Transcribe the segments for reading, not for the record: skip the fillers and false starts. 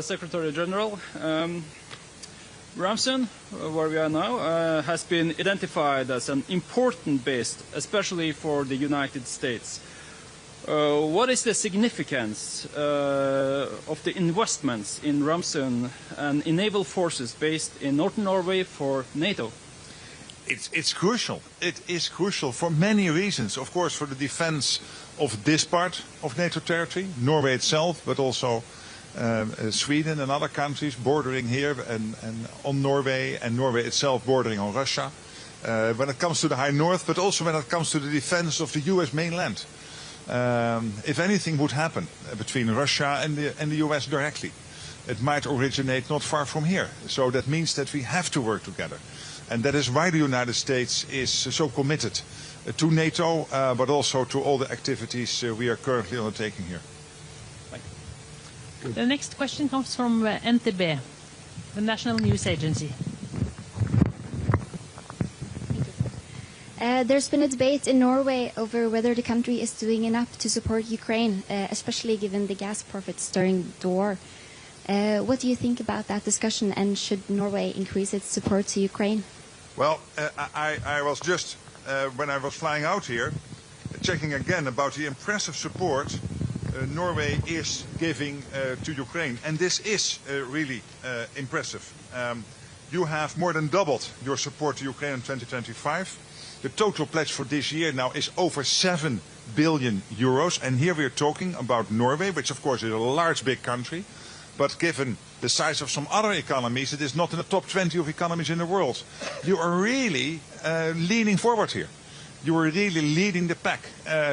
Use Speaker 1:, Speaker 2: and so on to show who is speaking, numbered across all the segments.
Speaker 1: Secretary-General. Ramsund, where we are now, has been identified as an important base, especially for the United States. What is the significance of the investments in Ramsund and in naval forces based in northern Norway for NATO?
Speaker 2: It's crucial. It is crucial for many reasons. Of course, for the defense of this part of NATO territory, Norway itself, but also Sweden and other countries bordering here and on Norway, and Norway itself bordering on Russia. When it comes to the high north, but also when it comes to the defense of the US mainland. If anything would happen between Russia and the US directly, it might originate not far from here. So that means that we have to work together. And that is why the United States is so committed to NATO, but also to all the activities we are currently undertaking here.
Speaker 3: The next question comes from NTB, the National News Agency.
Speaker 4: There's been a debate in Norway over whether the country is doing enough to support Ukraine, especially given the gas profits during the war. What do you think about that discussion, and should Norway increase its support to Ukraine?
Speaker 2: Well, I was just, when I was flying out here, checking again about the impressive support Norway is giving to Ukraine. And this is really impressive. You have more than doubled your support to Ukraine in 2025. The total pledge for this year now is over 7 billion euros. And here we are talking about Norway, which of course is a large, big country. But given the size of some other economies, it is not in the top 20 of economies in the world. You are really leaning forward here. You are really leading the pack.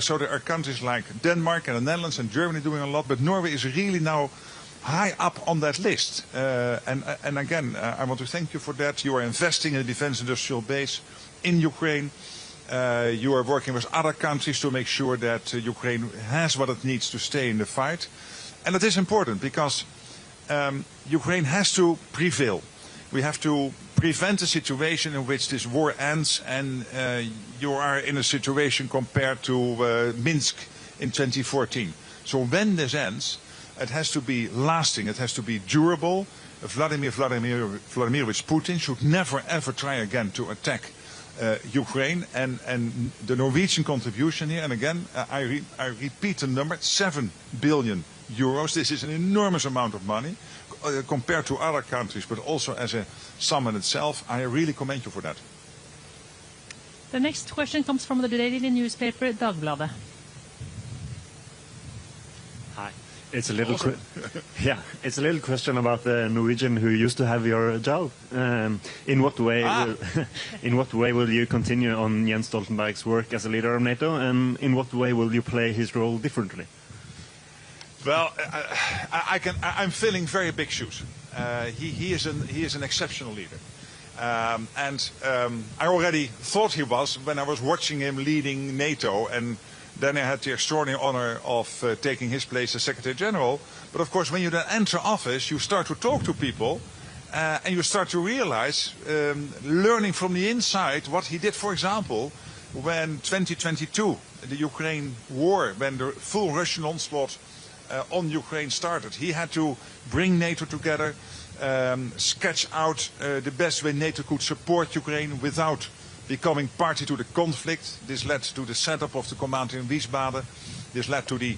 Speaker 2: So there are countries like Denmark and the Netherlands and Germany doing a lot, but Norway is really now high up on that list. And again, I want to thank you for that. You are investing in the defense industrial base in Ukraine. You are working with other countries to make sure that Ukraine has what it needs to stay in the fight. And it is important because Ukraine has to prevail. We have to prevent a situation in which this war ends and you are in a situation compared to Minsk in 2014. So when this ends, it has to be lasting, it has to be durable. Vladimir Vladimirovich Putin should never ever try again to attack Ukraine, and the Norwegian contribution here, and again, I repeat the number, 7 billion euros. This is an enormous amount of money compared to other countries, but also as a sum in itself. I really commend you for that.
Speaker 3: The next question comes from the daily newspaper Dagbladet.
Speaker 5: Hi. It's a little it's a little question about the Norwegian who used to have your job. In what way will you continue on Jens Stoltenberg's work as a leader of NATO, and in what way will you play his role differently?
Speaker 2: Well, I'm filling very big shoes. He is an exceptional leader, and I already thought he was when I was watching him leading NATO, and then I had the extraordinary honor of taking his place as Secretary-General. But of course, when you then enter office, you start to talk to people, and you start to realize, learning from the inside, what he did, for example, when 2022, the Ukraine war, when the full Russian onslaught on Ukraine started. He had to bring NATO together, sketch out the best way NATO could support Ukraine without becoming party to the conflict. This led to the setup of the command in Wiesbaden. This led to the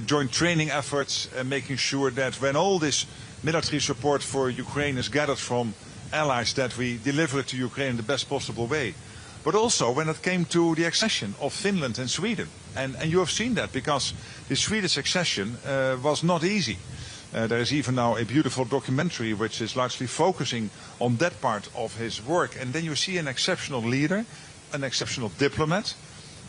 Speaker 2: joint training efforts, making sure that when all this military support for Ukraine is gathered from allies, that we deliver it to Ukraine in the best possible way. But also when it came to the accession of Finland and Sweden. And you have seen that because the Swedish accession was not easy. There is even now a beautiful documentary which is largely focusing on that part of his work. And then you see an exceptional leader, an exceptional diplomat,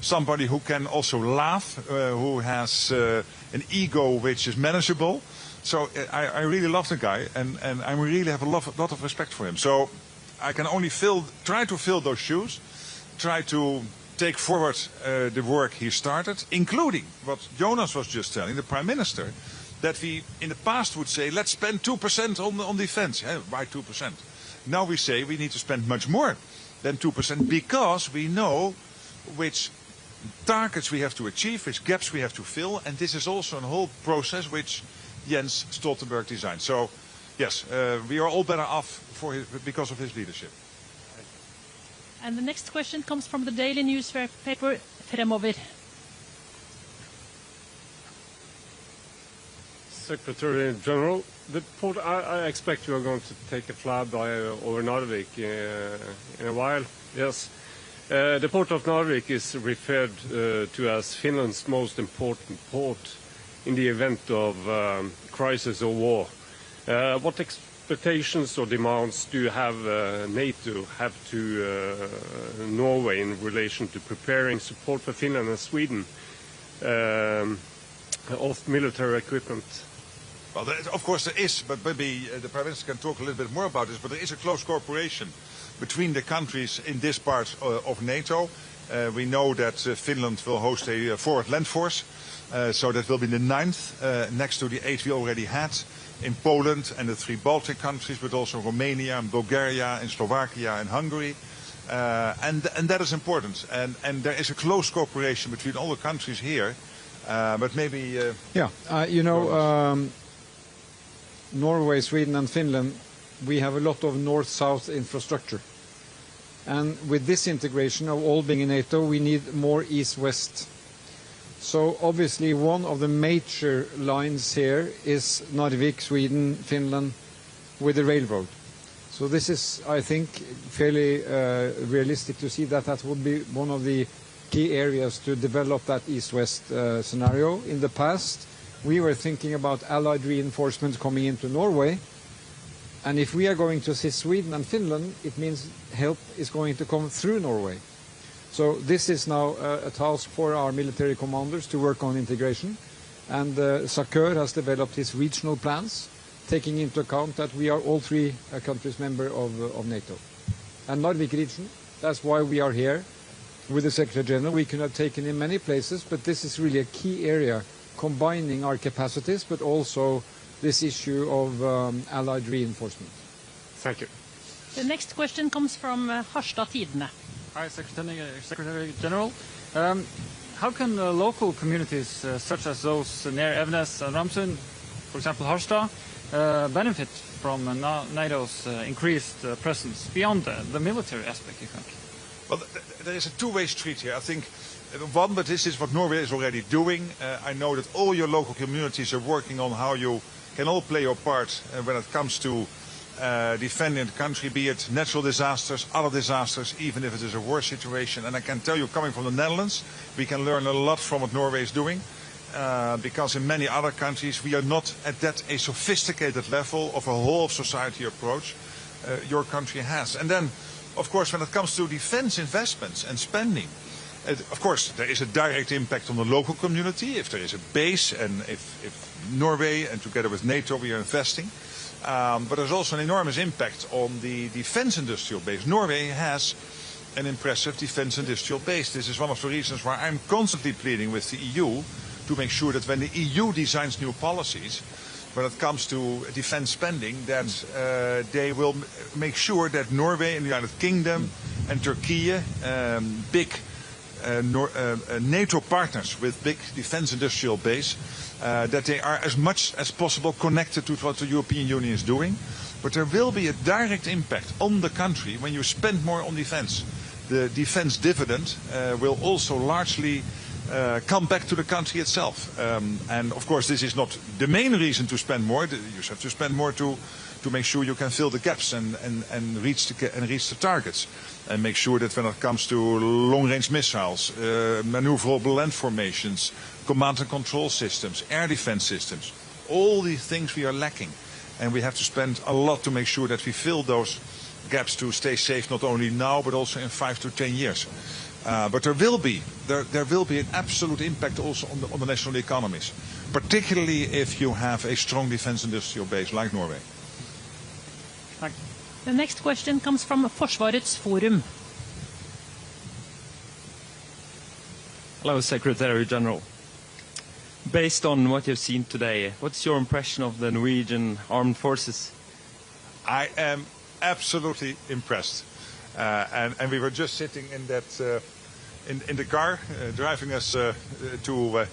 Speaker 2: somebody who can also laugh, who has an ego which is manageable. So I really love the guy, and I really have a lot of respect for him. So I can only try to fill those shoes, try to take forward the work he started, including what Jonas was just telling, the Prime Minister, that we in the past would say, let's spend 2% on defense. Why 2%? Now we say we need to spend much more than 2% because we know which targets we have to achieve, which gaps we have to fill, and this is also a whole process which Jens Stoltenberg designed. So, yes, we are all better off because of his leadership.
Speaker 3: And the next question comes from the daily newspaper Fremover.
Speaker 6: Secretary-General, I expect you are going to take a flight over Narvik in a while. Yes. The port of Narvik is referred to as Finland's most important port in the event of crisis or war. What expectations or demands do you have NATO have to Norway in relation to preparing support for Finland and Sweden of military equipment?
Speaker 2: Well, of course there is, but maybe the Prime Minister can talk a little bit more about this, but there is a close cooperation between the countries in this part of NATO. We know that Finland will host a forward land force, so that will be the 9th, next to the 8 we already had in Poland and the 3 Baltic countries, but also Romania and Bulgaria and Slovakia and Hungary. And that is important. And there is a close cooperation between all the countries here. But maybe...
Speaker 7: Norway, Sweden and Finland, we have a lot of north-south infrastructure. And with this integration of all being in NATO, we need more east-west. So obviously one of the major lines here is Narvik, Sweden, Finland, with the railroad. So this is, I think, fairly realistic to see that that would be one of the key areas to develop that east-west scenario. In the past, we were thinking about allied reinforcements coming into Norway, and if we are going to assist Sweden and Finland, it means help is going to come through Norway. So this is now a task for our military commanders to work on integration, and Sakur has developed his regional plans, taking into account that we are all 3 countries member of NATO. And Narvik region, that's why we are here with the Secretary-General. We could have taken in many places, but this is really a key area, combining our capacities, but also this issue of allied reinforcement.
Speaker 6: Thank you.
Speaker 3: The next question comes from Harstad Tidene.
Speaker 8: Hi, Secretary-General. How can local communities such as those near Evenes and Ramsund, for example Harstad, benefit from NATO's increased presence beyond the military aspect, you think?
Speaker 2: Well, there is a two-way street here. I think, one, but this is what Norway is already doing. I know that all your local communities are working on how you can all play your part when it comes to defending the country, be it natural disasters, other disasters, even if it is a war situation. And I can tell you, coming from the Netherlands, we can learn a lot from what Norway is doing. Because in many other countries we are not at that a sophisticated level of a whole of society approach your country has. And then, of course, when it comes to defense investments and spending, of course, there is a direct impact on the local community if there is a base and if Norway and together with NATO we are investing. But there's also an enormous impact on the defense industrial base. Norway has an impressive defense industrial base. This is one of the reasons why I'm constantly pleading with the EU to make sure that when the EU designs new policies, when it comes to defense spending, that they will make sure that Norway and the United Kingdom and Turkey, big NATO partners with big defense industrial base, that they are as much as possible connected to what the European Union is doing. But there will be a direct impact on the country when you spend more on defense. The defense dividend will also largely come back to the country itself. And of course this is not the main reason to spend more. You have to spend more to make sure you can fill the gaps and reach the targets. And make sure that when it comes to long-range missiles, maneuverable land formations, command and control systems, air defense systems, all these things we are lacking. And we have to spend a lot to make sure that we fill those gaps to stay safe not only now but also in 5 to 10 years. But there will be an absolute impact also on the national economies, particularly if you have a strong defense industrial base like Norway.
Speaker 3: Thank you. The next question comes from Forsvarets Forum.
Speaker 1: Hello, Secretary-General. Based on what you've seen today, what's your impression of the Norwegian armed forces?
Speaker 2: I am absolutely impressed. And we were just sitting in that in the car driving us to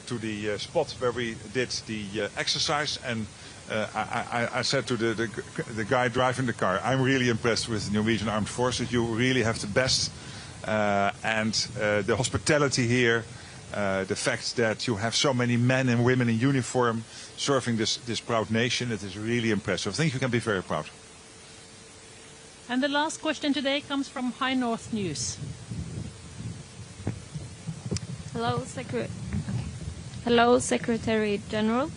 Speaker 2: to the spot where we did the exercise, and I said to the guy driving the car, I'm really impressed with the Norwegian Armed Forces. You really have the best, and the hospitality here, the fact that you have so many men and women in uniform serving this proud nation, it is really impressive. I think you can be very proud.
Speaker 3: And the last question today comes from High North News.
Speaker 9: Hello, Secretary-General.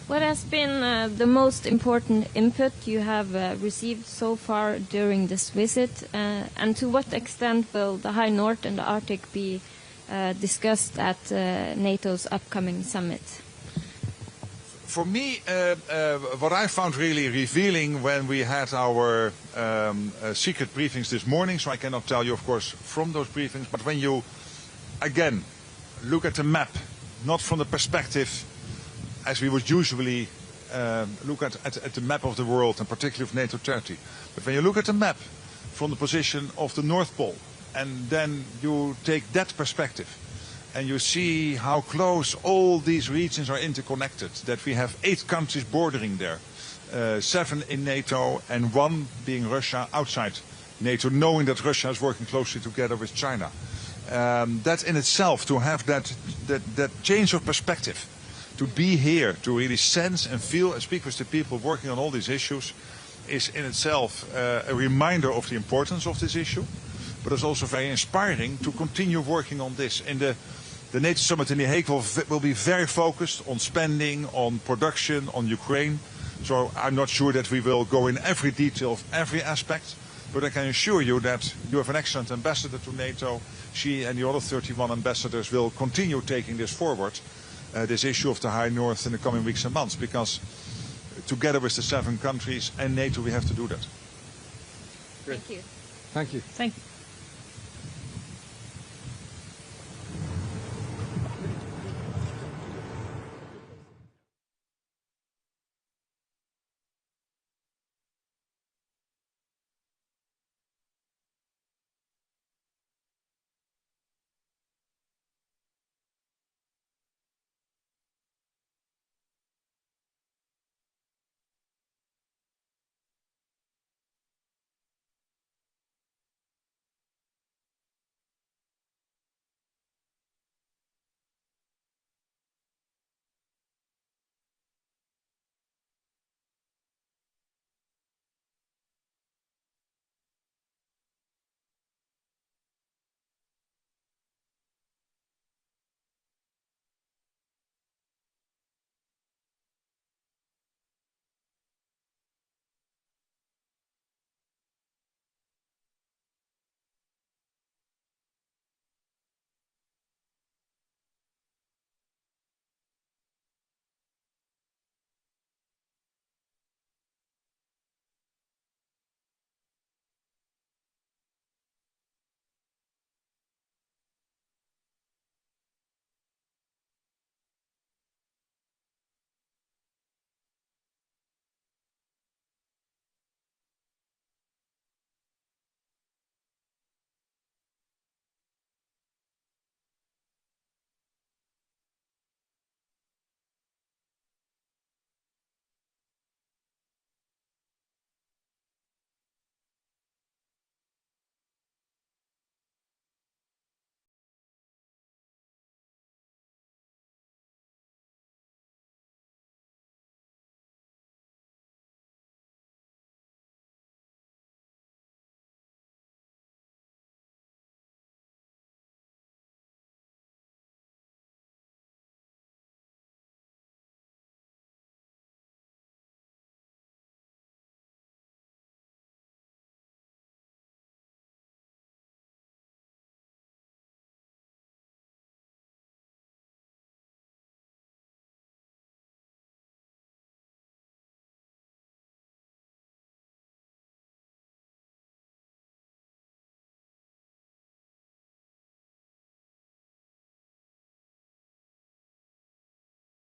Speaker 9: What has been the most important input you have received so far during this visit, and to what extent will the High North and the Arctic be discussed at NATO's upcoming summit?
Speaker 2: For me, what I found really revealing when we had our secret briefings this morning, so I cannot tell you, of course, from those briefings, but when you, again, look at the map, not from the perspective as we would usually look at the map of the world, and particularly of NATO territory, but when you look at the map from the position of the North Pole, and then you take that perspective, and you see how close all these regions are interconnected, that we have 8 countries bordering there, 7 in NATO and 1 being Russia outside NATO, knowing that Russia is working closely together with China. That in itself, to have that change of perspective, to be here, to really sense and feel and speak with the people working on all these issues, is in itself a reminder of the importance of this issue, but it's also very inspiring to continue working on this. In the NATO summit in The Hague will be very focused on spending, on production, on Ukraine. So I'm not sure that we will go in every detail of every aspect, but I can assure you that you have an excellent ambassador to NATO. She and the other 31 ambassadors will continue taking this forward, this issue of the High North, in the coming weeks and months, because together with the 7 countries and NATO we have to do that.
Speaker 9: Thank you.
Speaker 7: Thank you.
Speaker 3: Thank you.